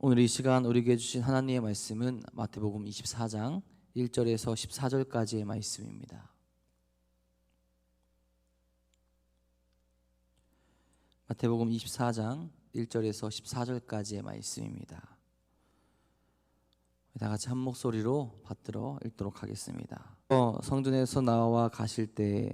오늘 이 시간 우리에게 주신 하나님의 말씀은 마태복음 24장 1절에서 14절까지의 말씀입니다. 마태복음 24장 1절에서 14절까지의 말씀입니다. 다 같이 한 목소리로 받들어 읽도록 하겠습니다. 성전에서 나와 가실 때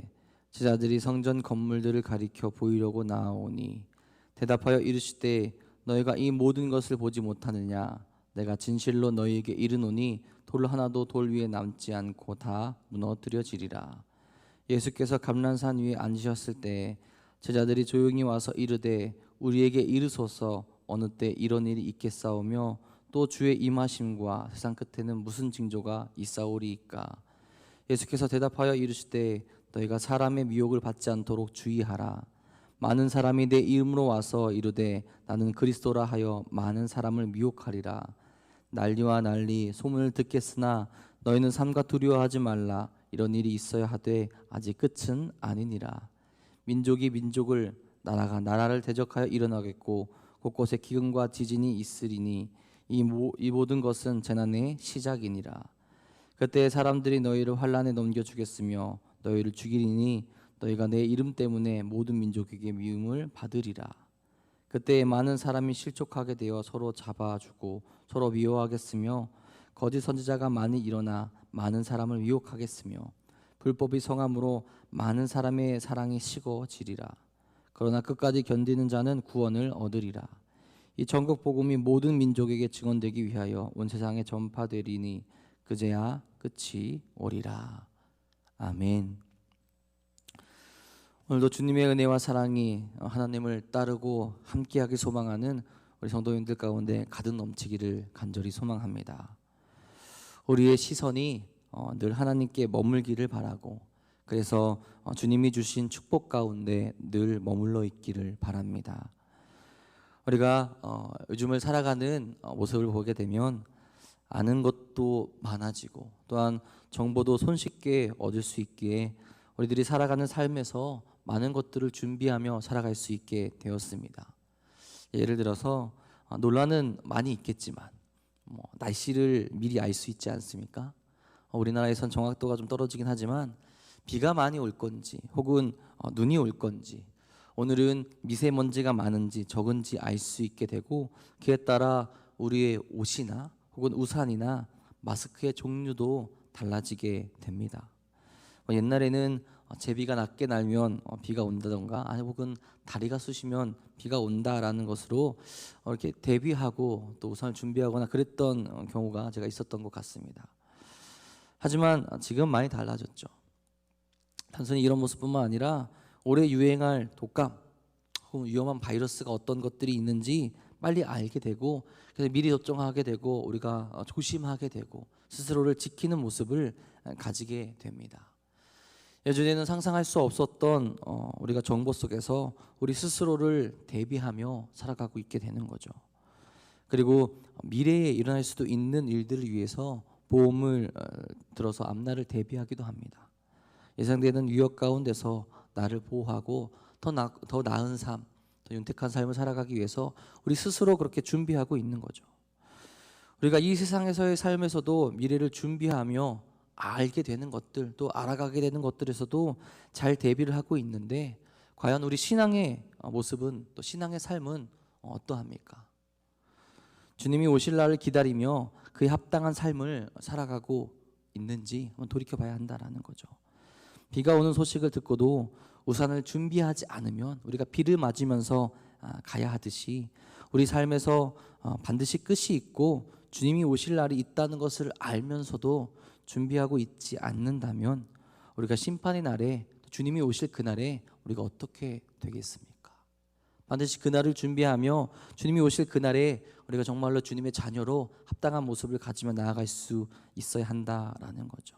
제자들이 성전 건물들을 가리켜 보이려고 나아오니 대답하여 이르시되 너희가 이 모든 것을 보지 못하느냐? 내가 진실로 너희에게 이르노니 돌 하나도 돌 위에 남지 않고 다 무너뜨려지리라. 예수께서 감람산 위에 앉으셨을 때 제자들이 조용히 와서 이르되 우리에게 이르소서 어느 때 이런 일이 있겠사오며 또 주의 임하심과 세상 끝에는 무슨 징조가 있사오리이까? 예수께서 대답하여 이르시되 너희가 사람의 미혹을 받지 않도록 주의하라. 많은 사람이 내 이름으로 와서 이르되 나는 그리스도라 하여 많은 사람을 미혹하리라. 난리와 난리 소문을 듣겠으나 너희는 삼가 두려워하지 말라. 이런 일이 있어야 하되 아직 끝은 아니니라. 민족이 민족을 나라가 나라를 대적하여 일어나겠고 곳곳에 기근과 지진이 있으리니 이 모든 것은 재난의 시작이니라. 그때 사람들이 너희를 환난에 넘겨주겠으며 너희를 죽이리니 너희가 내 이름 때문에 모든 민족에게 미움을 받으리라. 그때 많은 사람이 실족하게 되어 서로 잡아주고 서로 미워하겠으며 거짓 선지자가 많이 일어나 많은 사람을 미혹하겠으며 불법이 성함으로 많은 사람의 사랑이 식어지리라. 그러나 끝까지 견디는 자는 구원을 얻으리라. 이 전국 복음이 모든 민족에게 증언되기 위하여 온 세상에 전파되리니 그제야 끝이 오리라. 아멘. 오늘도 주님의 은혜와 사랑이 하나님을 따르고 함께하기 소망하는 우리 성도님들 가운데 가득 넘치기를 간절히 소망합니다. 우리의 시선이 늘 하나님께 머물기를 바라고 그래서 주님이 주신 축복 가운데 늘 머물러 있기를 바랍니다. 우리가 요즘을 살아가는 모습을 보게 되면 아는 것도 많아지고 또한 정보도 손쉽게 얻을 수 있기에 우리들이 살아가는 삶에서 많은 것들을 준비하며 살아갈 수 있게 되었습니다. 예를 들어서 논란은 많이 있겠지만 날씨를 미리 알 수 있지 않습니까? 우리나라에선 정확도가 좀 떨어지긴 하지만 비가 많이 올 건지 혹은 눈이 올 건지 오늘은 미세먼지가 많은지 적은지 알 수 있게 되고 그에 따라 우리의 옷이나 혹은 우산이나 마스크의 종류도 달라지게 됩니다. 옛날에는 제비가 낮게 날면 비가 온다던가 아니 혹은 다리가 쑤시면 비가 온다라는 것으로 이렇게 대비하고 또 우산을 준비하거나 그랬던 경우가 제가 있었던 것 같습니다. 하지만 지금 많이 달라졌죠. 단순히 이런 모습뿐만 아니라 올해 유행할 독감 혹은 위험한 바이러스가 어떤 것들이 있는지 빨리 알게 되고 그래서 미리 접종하게 되고 우리가 조심하게 되고 스스로를 지키는 모습을 가지게 됩니다. 예전에는 상상할 수 없었던 우리가 정보 속에서 우리 스스로를 대비하며 살아가고 있게 되는 거죠. 그리고 미래에 일어날 수도 있는 일들을 위해서 보험을 들어서 앞날을 대비하기도 합니다. 예상되는 위협 가운데서 나를 보호하고 더 나은 삶, 더 윤택한 삶을 살아가기 위해서 우리 스스로 그렇게 준비하고 있는 거죠. 우리가 이 세상에서의 삶에서도 미래를 준비하며 알게 되는 것들 또 알아가게 되는 것들에서도 잘 대비를 하고 있는데 과연 우리 신앙의 모습은 또 신앙의 삶은 어떠합니까? 주님이 오실 날을 기다리며 그에 합당한 삶을 살아가고 있는지 한번 돌이켜봐야 한다라는 거죠. 비가 오는 소식을 듣고도 우산을 준비하지 않으면 우리가 비를 맞으면서 가야 하듯이 우리 삶에서 반드시 끝이 있고 주님이 오실 날이 있다는 것을 알면서도 준비하고 있지 않는다면 우리가 심판의 날에 주님이 오실 그날에 우리가 어떻게 되겠습니까? 반드시 그날을 준비하며 주님이 오실 그날에 우리가 정말로 주님의 자녀로 합당한 모습을 가지며 나아갈 수 있어야 한다라는 거죠.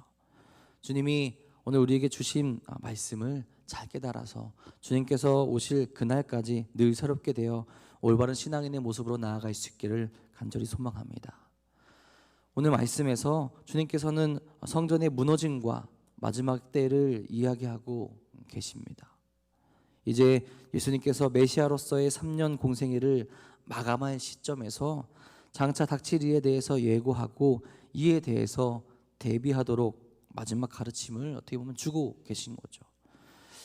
주님이 오늘 우리에게 주신 말씀을 잘 깨달아서 주님께서 오실 그날까지 늘 새롭게 되어 올바른 신앙인의 모습으로 나아갈 수 있기를 간절히 소망합니다. 오늘 말씀에서 주님께서는 성전의 무너짐과 마지막 때를 이야기하고 계십니다. 이제 예수님께서 메시아로서의 3년 공생애를 마감할 시점에서 장차 닥칠 일에 대해서 예고하고 이에 대해서 대비하도록 마지막 가르침을 어떻게 보면 주고 계신 거죠.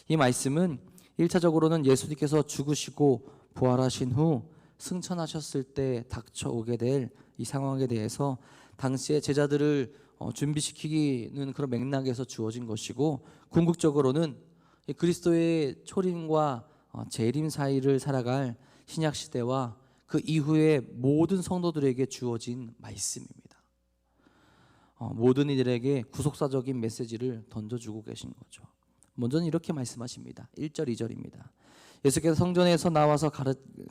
이 말씀은 1차적으로는 예수님께서 죽으시고 부활하신 후 승천하셨을 때 닥쳐오게 될 이 상황에 대해서 당시의 제자들을 준비시키는 그런 맥락에서 주어진 것이고, 궁극적으로는 그리스도의 초림과 재림 사이를 살아갈 신약 시대와 그 이후에 모든 성도들에게 주어진 말씀입니다. 모든 이들에게 구속사적인 메시지를 던져주고 계신 거죠. 먼저는 이렇게 말씀하십니다. 1절 2절입니다. 예수께서 성전에서 나와서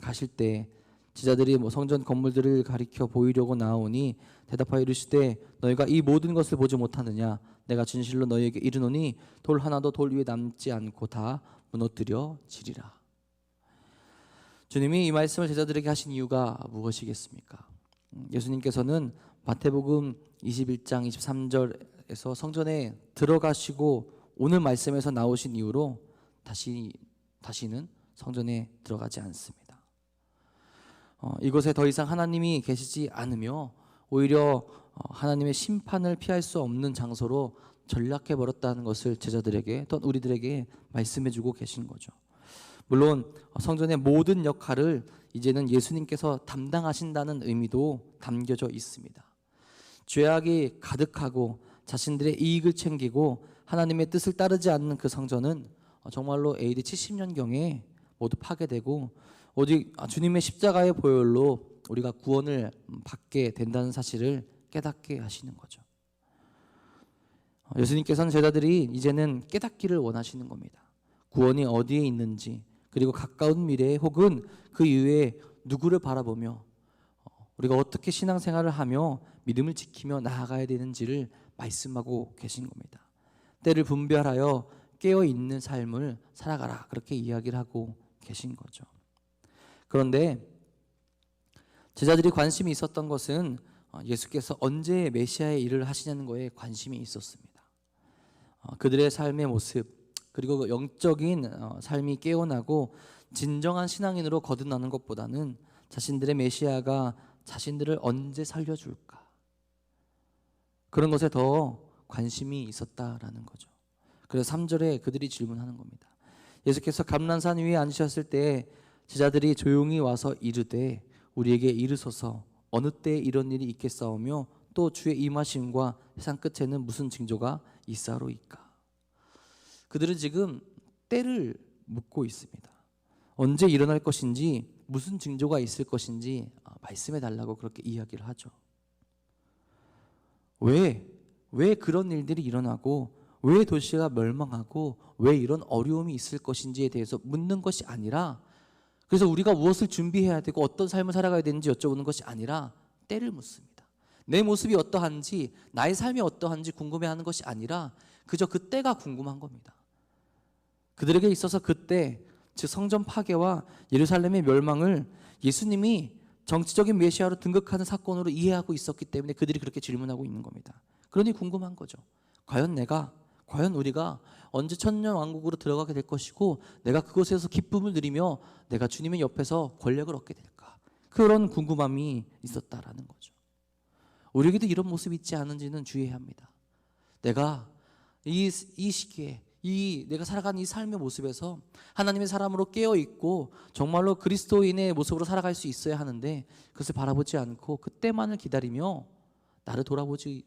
가실 때 제자들이 성전 건물들을 가리켜 보이려고 나오니 대답하여 이르시되 너희가 이 모든 것을 보지 못하느냐? 내가 진실로 너희에게 이르노니 돌 하나도 돌 위에 남지 않고 다 무너뜨려지리라. 주님이 이 말씀을 제자들에게 하신 이유가 무엇이겠습니까? 예수님께서는 마태복음 21장 23절에서 성전에 들어가시고 오늘 말씀에서 나오신 이후로 다시는 성전에 들어가지 않습니다. 이곳에 더 이상 하나님이 계시지 않으며 오히려 하나님의 심판을 피할 수 없는 장소로 전락해 버렸다는 것을 제자들에게 또 우리들에게 말씀해 주고 계신 거죠. 물론 성전의 모든 역할을 이제는 예수님께서 담당하신다는 의미도 담겨져 있습니다. 죄악이 가득하고 자신들의 이익을 챙기고 하나님의 뜻을 따르지 않는 그 성전은 정말로 AD 70년경에 모두 파괴되고 오직 주님의 십자가의 보혈로 우리가 구원을 받게 된다는 사실을 깨닫게 하시는 거죠. 예수님께서는 제자들이 이제는 깨닫기를 원하시는 겁니다. 구원이 어디에 있는지, 그리고 가까운 미래에 혹은 그 이후에 누구를 바라보며 우리가 어떻게 신앙생활을 하며 믿음을 지키며 나아가야 되는지를 말씀하고 계신 겁니다. 때를 분별하여 깨어있는 삶을 살아가라, 그렇게 이야기를 하고 계신 거죠. 그런데 제자들이 관심이 있었던 것은 예수께서 언제 메시아의 일을 하시냐는 거에 관심이 있었습니다. 그들의 삶의 모습, 그리고 영적인 삶이 깨어나고 진정한 신앙인으로 거듭나는 것보다는 자신들의 메시아가 자신들을 언제 살려줄까, 그런 것에 더 관심이 있었다라는 거죠. 그래서 3절에 그들이 질문하는 겁니다. 예수께서 감람산 위에 앉으셨을 때 제자들이 조용히 와서 이르되 우리에게 이르소서 어느 때에 이런 일이 있겠사오며 또 주의 임하심과 세상 끝에는 무슨 징조가 있사로이까. 그들은 지금 때를 묻고 있습니다. 언제 일어날 것인지, 무슨 징조가 있을 것인지 말씀해 달라고 그렇게 이야기를 하죠. 왜 그런 일들이 일어나고 왜 도시가 멸망하고 왜 이런 어려움이 있을 것인지에 대해서 묻는 것이 아니라, 그래서 우리가 무엇을 준비해야 되고 어떤 삶을 살아가야 되는지 여쭤보는 것이 아니라 때를 묻습니다. 내 모습이 어떠한지, 나의 삶이 어떠한지 궁금해하는 것이 아니라 그저 그 때가 궁금한 겁니다. 그들에게 있어서 그때, 즉 성전 파괴와 예루살렘의 멸망을 예수님이 정치적인 메시아로 등극하는 사건으로 이해하고 있었기 때문에 그들이 그렇게 질문하고 있는 겁니다. 그러니 궁금한 거죠. 과연 우리가 언제 천년 왕국으로 들어가게 될 것이고 내가 그곳에서 기쁨을 누리며 내가 주님의 옆에서 권력을 얻게 될까, 그런 궁금함이 있었다라는 거죠. 우리에게도 이런 모습이 있지 않은지는 주의해야 합니다. 내가 이 시기에 내가 살아가는 이 삶의 모습에서 하나님의 사람으로 깨어있고 정말로 그리스도인의 모습으로 살아갈 수 있어야 하는데 그것을 바라보지 않고 그때만을 기다리며 나를 돌아보지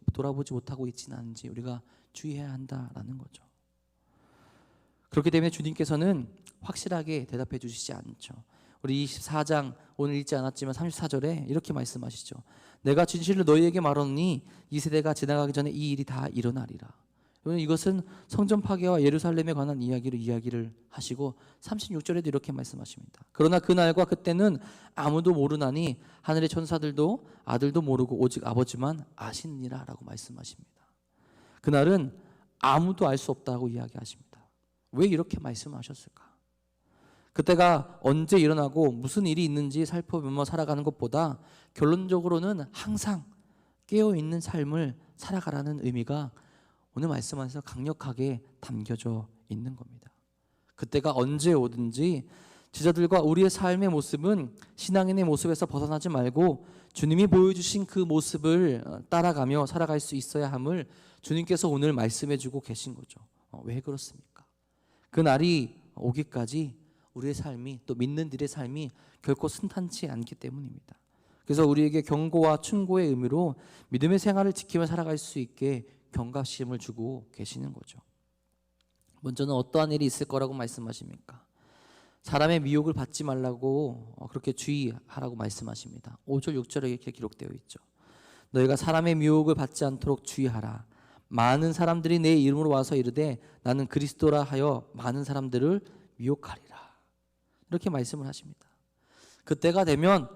못하고 있지는 않은지 우리가 주의해야 한다라는 거죠. 그렇기 때문에 주님께서는 확실하게 대답해 주시지 않죠. 우리 24장 오늘 읽지 않았지만 34절에 이렇게 말씀하시죠. 내가 진실로 너희에게 말하노니 이 세대가 지나가기 전에 이 일이 다 일어나리라. 이것은 성전 파괴와 예루살렘에 관한 이야기를 하시고 36절에도 이렇게 말씀하십니다. 그러나 그날과 그때는 아무도 모르나니 하늘의 천사들도 아들도 모르고 오직 아버지만 아시느니라 라고 말씀하십니다. 그날은 아무도 알 수 없다고 이야기하십니다. 왜 이렇게 말씀하셨을까? 그때가 언제 일어나고 무슨 일이 있는지 살펴보며 살아가는 것보다 결론적으로는 항상 깨어있는 삶을 살아가라는 의미가 오늘 말씀 안에서 강력하게 담겨져 있는 겁니다. 그때가 언제 오든지 제자들과 우리의 삶의 모습은 신앙인의 모습에서 벗어나지 말고 주님이 보여주신 그 모습을 따라가며 살아갈 수 있어야 함을 주님께서 오늘 말씀해 주고 계신 거죠. 왜 그렇습니까? 그 날이 오기까지 우리의 삶이, 또 믿는 이들의 삶이 결코 순탄치 않기 때문입니다. 그래서 우리에게 경고와 충고의 의미로 믿음의 생활을 지키며 살아갈 수 있게 경각심을 주고 계시는 거죠. 먼저는 어떠한 일이 있을 거라고 말씀하십니까? 사람의 미혹을 받지 말라고 그렇게 주의하라고 말씀하십니다. 5절 6절에 이렇게 기록되어 있죠. 너희가 사람의 미혹을 받지 않도록 주의하라. 많은 사람들이 내 이름으로 와서 이르되 나는 그리스도라 하여 많은 사람들을 미혹하리라. 이렇게 말씀을 하십니다. 그때가 되면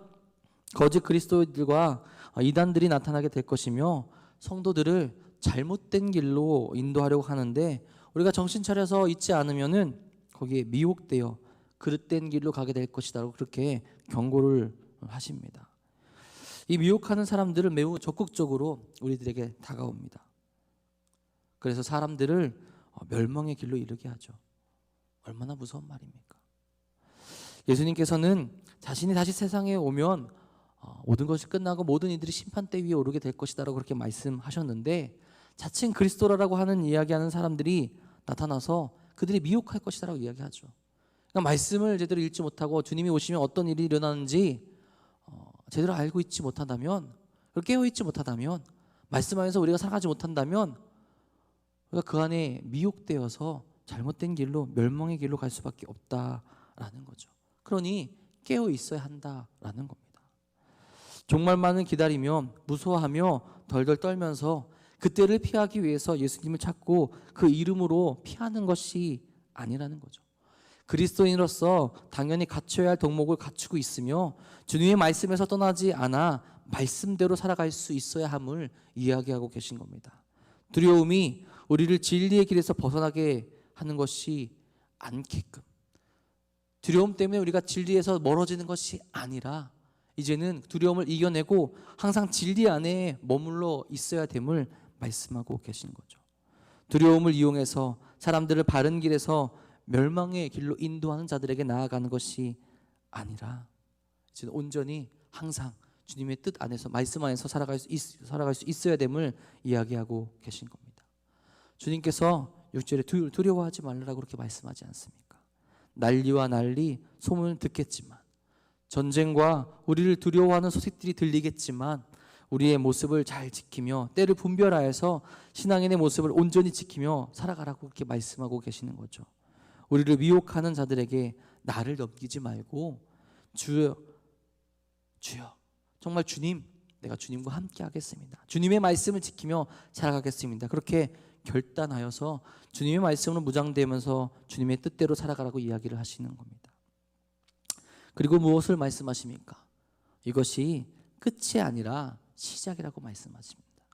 거짓 그리스도인들과 이단들이 나타나게 될 것이며 성도들을 잘못된 길로 인도하려고 하는데 우리가 정신 차려서 있지 않으면은 거기에 미혹되어 그릇된 길로 가게 될 것이다라고 그렇게 경고를 하십니다. 이 미혹하는 사람들을 매우 적극적으로 우리들에게 다가옵니다. 그래서 사람들을 멸망의 길로 이르게 하죠. 얼마나 무서운 말입니까? 예수님께서는 자신이 다시 세상에 오면 모든 것이 끝나고 모든 이들이 심판대 위에 오르게 될 것이다라고 그렇게 말씀하셨는데 자칭 그리스도라고 하는 이야기하는 사람들이 나타나서 그들이 미혹할 것이다라고 이야기하죠. 그러니까 말씀을 제대로 읽지 못하고 주님이 오시면 어떤 일이 일어나는지 제대로 알고 있지 못한다면, 깨어 있지 못하다면, 말씀 안에서 우리가 살아가지 못한다면 우리가 그 안에 미혹되어서 잘못된 길로, 멸망의 길로 갈 수밖에 없다라는 거죠. 그러니 깨어 있어야 한다라는 겁니다. 종말만을 기다리며 무서워하며 덜덜 떨면서 그때를 피하기 위해서 예수님을 찾고 그 이름으로 피하는 것이 아니라는 거죠. 그리스도인으로서 당연히 갖춰야 할 덕목을 갖추고 있으며 주님의 말씀에서 떠나지 않아 말씀대로 살아갈 수 있어야 함을 이야기하고 계신 겁니다. 두려움이 우리를 진리의 길에서 벗어나게 하는 것이 않게끔, 두려움 때문에 우리가 진리에서 멀어지는 것이 아니라 이제는 두려움을 이겨내고 항상 진리 안에 머물러 있어야 됨을 말씀하고 계신 거죠. 두려움을 이용해서 사람들을 바른 길에서 멸망의 길로 인도하는 자들에게 나아가는 것이 아니라 이제 온전히 항상 주님의 뜻 안에서, 말씀 안에서 살아갈 수 있어야 됨을 이야기하고 계신 겁니다. 주님께서 6절에 두려워하지 말라고 그렇게 말씀하지 않습니까? 난리와 난리, 소문을 듣겠지만, 전쟁과 우리를 두려워하는 소식들이 들리겠지만 우리의 모습을 잘 지키며 때를 분별하여서 신앙인의 모습을 온전히 지키며 살아가라고 그렇게 말씀하고 계시는 거죠. 우리를 미혹하는 자들에게 나를 넘기지 말고 주여, 주여, 정말 주님, 내가 주님과 함께 하겠습니다. 주님의 말씀을 지키며 살아가겠습니다. 그렇게 결단하여서 주님의 말씀으로 무장되면서 주님의 뜻대로 살아가라고 이야기를 하시는 겁니다. 그리고 무엇을 말씀하십니까? 이것이 끝이 아니라 시작이라고 말씀하십니다.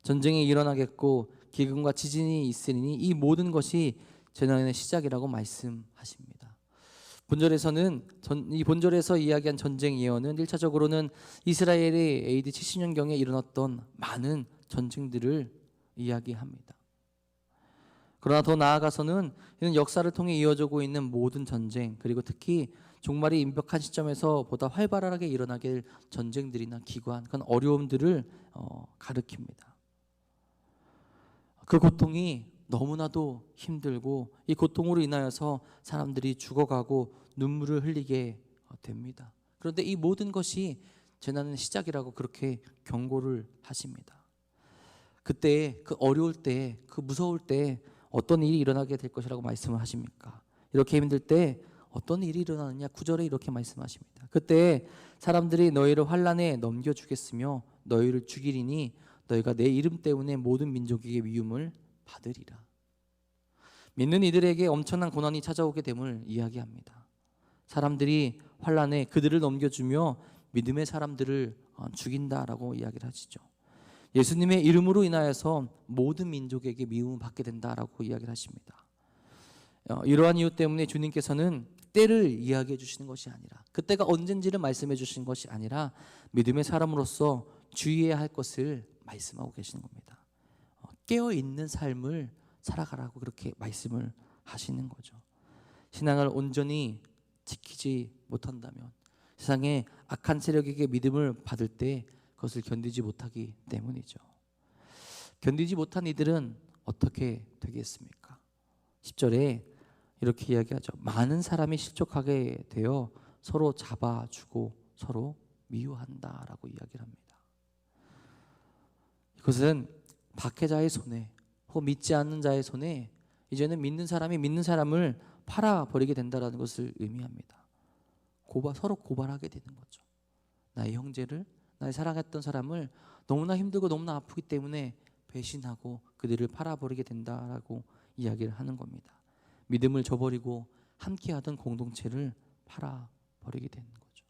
전쟁이 일어나겠고 기근과 지진이 있으니 이 모든 것이 재난의 시작이라고 말씀하십니다. 이 본절에서 이야기한 전쟁 예언은 1차적으로는 이스라엘이 AD 70년경에 일어났던 많은 전쟁들을 이야기합니다. 그러나 더 나아가서는 이는 역사를 통해 이어지고 있는 모든 전쟁, 그리고 특히 종말이 임박한 시점에서 보다 활발하게 일어나게 될 전쟁들이나 기관, 그런 어려움들을 가리킵니다. 그 고통이 너무나도 힘들고 이 고통으로 인하여서 사람들이 죽어가고 눈물을 흘리게 됩니다. 그런데 이 모든 것이 재난의 시작이라고 그렇게 경고를 하십니다. 그때, 그 어려울 때, 그 무서울 때 어떤 일이 일어나게 될 것이라고 말씀을 하십니까? 이렇게 힘들 때 어떤 일이 일어나느냐? 9절에 이렇게 말씀하십니다. 그때 사람들이 너희를 환난에 넘겨주겠으며 너희를 죽이리니 너희가 내 이름 때문에 모든 민족에게 미움을 받으리라. 믿는 이들에게 엄청난 고난이 찾아오게 됨을 이야기합니다. 사람들이 환난에 그들을 넘겨주며 믿음의 사람들을 죽인다라고 이야기를 하시죠. 예수님의 이름으로 인하여서 모든 민족에게 미움을 받게 된다라고 이야기를 하십니다. 이러한 이유 때문에 주님께서는 때를 이야기해 주시는 것이 아니라, 그때가 언젠지를 말씀해 주시는 것이 아니라 믿음의 사람으로서 주의해야 할 것을 말씀하고 계시는 겁니다. 깨어있는 삶을 살아가라고 그렇게 말씀을 하시는 거죠. 신앙을 온전히 지키지 못한다면, 세상에 악한 세력에게 믿음을 받을 때 그것을 견디지 못하기 때문이죠. 견디지 못한 이들은 어떻게 되겠습니까? 10절에 이렇게 이야기하죠. 많은 사람이 실족하게 되어 서로 잡아주고 서로 미워한다라고 이야기를 합니다. 이것은 박해자의 손에, 혹은 믿지 않는 자의 손에 이제는 믿는 사람이 믿는 사람을 팔아버리게 된다는 것을 의미합니다. 서로 고발하게 되는 거죠. 나의 형제를, 나의 사랑했던 사람을 너무나 힘들고 너무나 아프기 때문에 배신하고 그들을 팔아버리게 된다라고 이야기를 하는 겁니다. 믿음을 저버리고 함께하던 공동체를 팔아버리게 되는 거죠.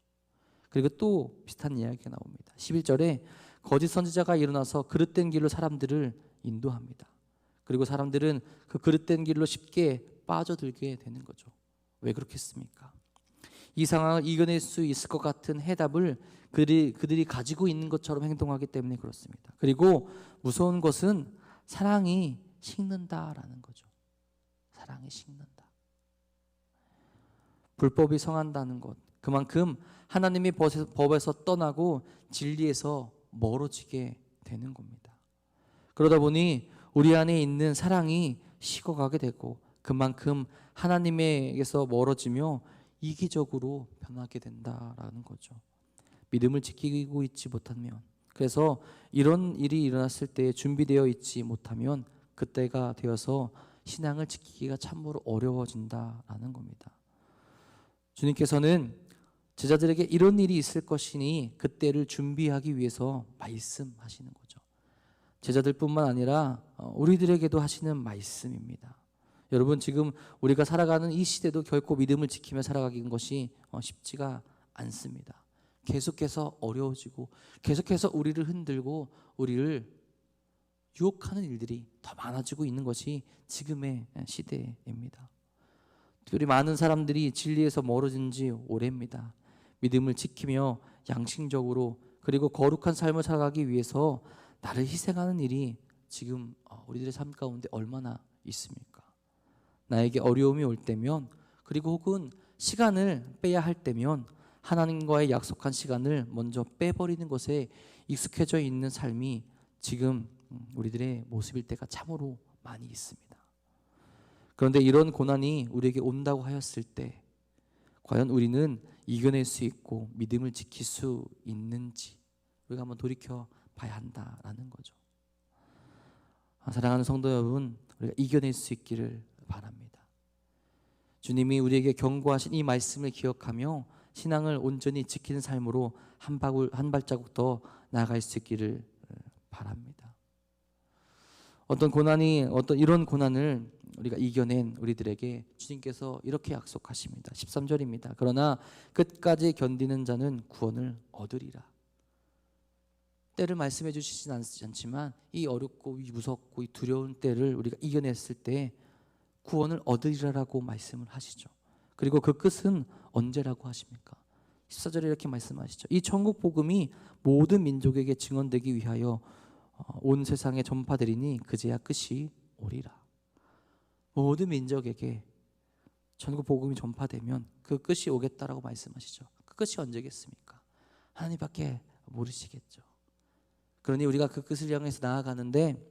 그리고 또 비슷한 이야기가 나옵니다. 11절에 거짓 선지자가 일어나서 그릇된 길로 사람들을 인도합니다. 그리고 사람들은 그 그릇된 길로 쉽게 빠져들게 되는 거죠. 왜 그렇겠습니까? 이 상황을 이겨낼 수 있을 것 같은 해답을 그들이 가지고 있는 것처럼 행동하기 때문에 그렇습니다. 그리고 무서운 것은 사랑이 식는다라는 거죠. 사랑이 식는다. 불법이 성한다는 것, 그만큼 하나님의 법에서 떠나고 진리에서 멀어지게 되는 겁니다. 그러다 보니 우리 안에 있는 사랑이 식어가게 되고 그만큼 하나님에게서 멀어지며 이기적으로 변하게 된다라는 거죠. 믿음을 지키고 있지 못하면, 그래서 이런 일이 일어났을 때 준비되어 있지 못하면 그때가 되어서 신앙을 지키기가 참으로 어려워진다라는 겁니다. 주님께서는 제자들에게 이런 일이 있을 것이니 그때를 준비하기 위해서 말씀하시는 거죠. 제자들뿐만 아니라 우리들에게도 하시는 말씀입니다. 여러분, 지금 우리가 살아가는 이 시대도 결코 믿음을 지키며 살아가는 것이 쉽지가 않습니다. 계속해서 어려워지고 계속해서 우리를 흔들고 우리를 유혹하는 일들이 더 많아지고 있는 것이 지금의 시대입니다. 우리 많은 사람들이 진리에서 멀어진 지 오래입니다. 믿음을 지키며 양심적으로 그리고 거룩한 삶을 살아가기 위해서 나를 희생하는 일이 지금 우리들의 삶 가운데 얼마나 있습니까? 나에게 어려움이 올 때면, 그리고 혹은 시간을 빼야 할 때면 하나님과의 약속한 시간을 먼저 빼버리는 것에 익숙해져 있는 삶이 지금 우리들의 모습일 때가 참으로 많이 있습니다. 그런데 이런 고난이 우리에게 온다고 하였을 때 과연 우리는 이겨낼 수 있고 믿음을 지킬 수 있는지 우리가 한번 돌이켜 봐야 한다라는 거죠. 사랑하는 성도 여러분, 우리가 이겨낼 수 있기를 바랍니다. 주님이 우리에게 경고하신 이 말씀을 기억하며 신앙을 온전히 지키는 삶으로 한 발자국 더 나아갈 수 있기를 바랍니다. 이런 고난을 우리가 이겨낸 우리들에게 주님께서 이렇게 약속하십니다. 13절입니다. 그러나 끝까지 견디는 자는 구원을 얻으리라. 때를 말씀해 주시진 않지만 이 어렵고 이 무섭고 이 두려운 때를 우리가 이겨냈을 때 구원을 얻으리라라고 말씀을 하시죠. 그리고 그 끝은 언제라고 하십니까? 14절에 이렇게 말씀하시죠. 이 천국 복음이 모든 민족에게 증언되기 위하여 온 세상에 전파되리니 그제야 끝이 오리라. 모든 민족에게 천국 복음이 전파되면 그 끝이 오겠다라고 말씀하시죠. 그 끝이 언제겠습니까? 하나님밖에 모르시겠죠. 그러니 우리가 그 끝을 향해서 나아가는데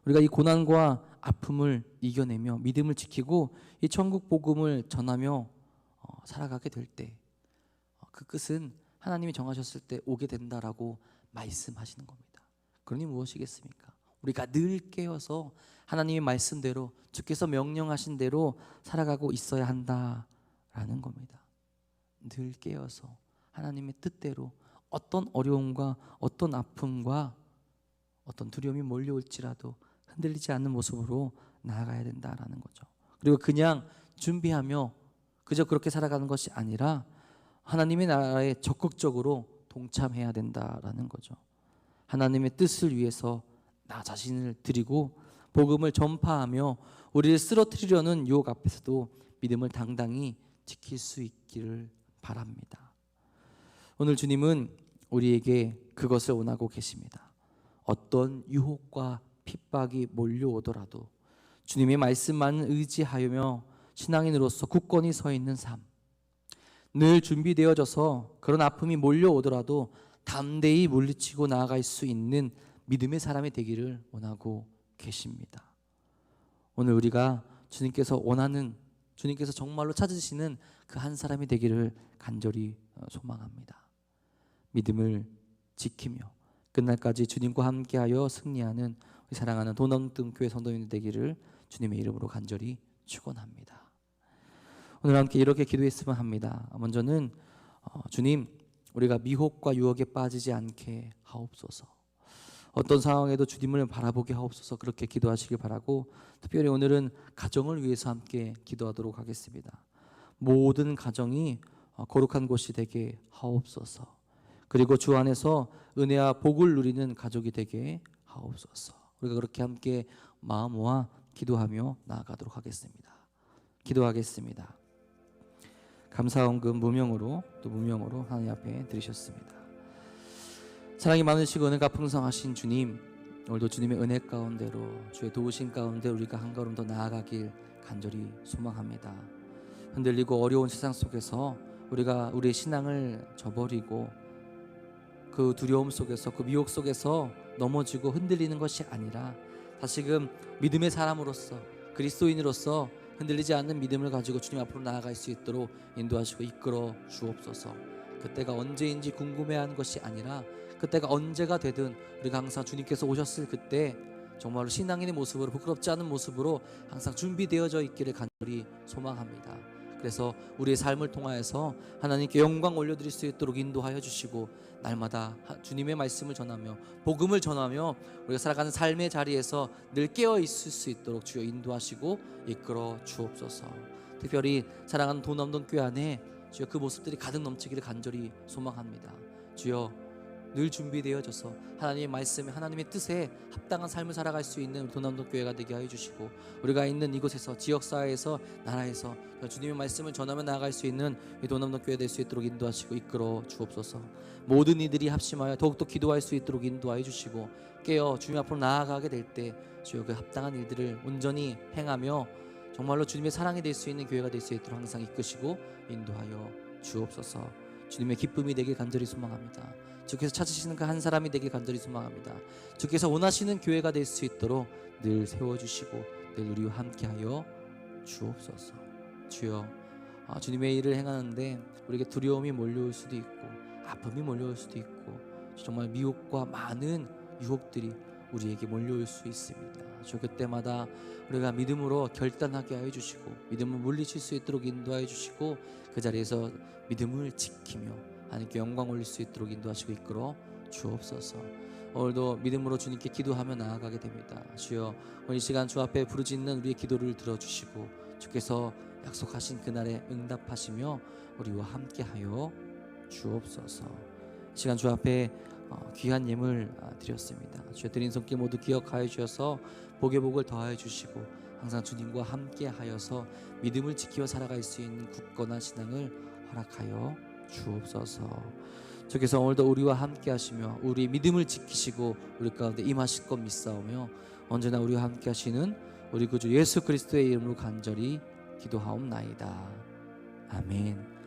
우리가 이 고난과 아픔을 이겨내며 믿음을 지키고 이 천국 복음을 전하며 살아가게 될 때 그 끝은 하나님이 정하셨을 때 오게 된다라고 말씀하시는 겁니다. 그러니 무엇이겠습니까? 우리가 늘 깨어서 하나님의 말씀대로 주께서 명령하신 대로 살아가고 있어야 한다라는 겁니다. 늘 깨어서 하나님의 뜻대로 어떤 어려움과 어떤 아픔과 어떤 두려움이 몰려올지라도 흔들리지 않는 모습으로 나아가야 된다라는 거죠. 그리고 그냥 준비하며 그저 그렇게 살아가는 것이 아니라 하나님의 나라에 적극적으로 동참해야 된다라는 거죠. 하나님의 뜻을 위해서 나 자신을 드리고 복음을 전파하며 우리를 쓰러뜨리려는 유혹 앞에서도 믿음을 당당히 지킬 수 있기를 바랍니다. 오늘 주님은 우리에게 그것을 원하고 계십니다. 어떤 유혹과 핍박이 몰려오더라도 주님의 말씀만 의지하며 신앙인으로서 굳건히 서 있는 삶, 늘 준비되어져서 그런 아픔이 몰려오더라도 담대히 물리치고 나아갈 수 있는 믿음의 사람이 되기를 원하고 계십니다. 오늘 우리가 주님께서 원하는, 주님께서 정말로 찾으시는 그 한 사람이 되기를 간절히 소망합니다. 믿음을 지키며 끝날까지 주님과 함께하여 승리하는 우리 사랑하는 도남동 교회 성도님들 되기를 주님의 이름으로 간절히 축원합니다. 오늘 함께 이렇게 기도했으면 합니다. 먼저는 주님, 우리가 미혹과 유혹에 빠지지 않게 하옵소서. 어떤 상황에도 주님을 바라보게 하옵소서. 그렇게 기도하시길 바라고, 특별히 오늘은 가정을 위해서 함께 기도하도록 하겠습니다. 모든 가정이 거룩한 곳이 되게 하옵소서. 그리고 주 안에서 은혜와 복을 누리는 가족이 되게 하옵소서. 우리가 그렇게 함께 마음 모아 기도하며 나아가도록 하겠습니다. 기도하겠습니다. 감사원금 무명으로 또 무명으로 하나님 앞에 드리셨습니다. 사랑이 많으시고 은혜가 풍성하신 주님, 오늘도 주님의 은혜 가운데로 주의 도우심 가운데 우리가 한 걸음 더 나아가길 간절히 소망합니다. 흔들리고 어려운 세상 속에서 우리가 우리의 신앙을 저버리고 그 두려움 속에서, 그 미혹 속에서 넘어지고 흔들리는 것이 아니라 다시금 믿음의 사람으로서, 그리스도인으로서 흔들리지 않는 믿음을 가지고 주님 앞으로 나아갈 수 있도록 인도하시고 이끌어 주옵소서. 그때가 언제인지 궁금해하는 것이 아니라 그때가 언제가 되든 우리가 항상 주님께서 오셨을 그때 정말로 신앙인의 모습으로, 부끄럽지 않은 모습으로 항상 준비되어져 있기를 간절히 소망합니다. 그래서 우리의 삶을 통하여서 하나님께 영광 올려드릴 수 있도록 인도하여 주시고, 날마다 주님의 말씀을 전하며 복음을 전하며 우리가 살아가는 삶의 자리에서 늘 깨어 있을 수 있도록 주여 인도하시고 이끌어 주옵소서. 특별히 사랑하는 도남동 교회 안에 주여 그 모습들이 가득 넘치기를 간절히 소망합니다. 주여 늘 준비되어져서 하나님의 말씀에, 하나님의 뜻에 합당한 삶을 살아갈 수 있는 도남동 교회가 되게 하여 주시고, 우리가 있는 이곳에서, 지역사회에서, 나라에서 주님의 말씀을 전하며 나아갈 수 있는 도남동 교회 될 수 있도록 인도하시고 이끌어 주옵소서. 모든 이들이 합심하여 더욱더 기도할 수 있도록 인도하여 주시고, 깨어 주님 앞으로 나아가게 될 때 주여 그 합당한 일들을 온전히 행하며 정말로 주님의 사랑이 될 수 있는 교회가 될 수 있도록 항상 이끄시고 인도하여 주옵소서. 주님의 기쁨이 되길 간절히 소망합니다. 주께서 찾으시는 그 한 사람이 되길 간절히 소망합니다. 주께서 원하시는 교회가 될 수 있도록 늘 세워주시고 늘 우리와 함께하여 주옵소서. 주여, 주님의 일을 행하는데 우리에게 두려움이 몰려올 수도 있고 아픔이 몰려올 수도 있고 정말 미혹과 많은 유혹들이 우리에게 몰려올 수 있습니다. 주 그때마다 우리가 믿음으로 결단하게 하여 주시고 믿음을 물리칠 수 있도록 인도하여 주시고 그 자리에서 믿음을 지키며 하나님께 영광 올릴 수 있도록 인도하시고 이끌어 주옵소서. 오늘도 믿음으로 주님께 기도하며 나아가게 됩니다. 주여, 오늘 이 시간 주 앞에 부르짖는 우리의 기도를 들어주시고 주께서 약속하신 그날에 응답하시며 우리와 함께하여 주옵소서. 이 시간 주 앞에 귀한 예물 드렸습니다. 주여, 드린 손길 모두 기억하여 주셔서 복의 복을 더하여 주시고 항상 주님과 함께하여서 믿음을 지키며 살아갈 수 있는 굳건한 신앙을 허락하여 주옵소서. 주께서 오늘도 우리와 함께 하시며 우리 믿음을 지키시고 우리 가운데 임하실 것 믿사오며 언제나 우리와 함께 하시는 우리 구주 예수 그리스도의 이름으로 간절히 기도하옵나이다. 아멘.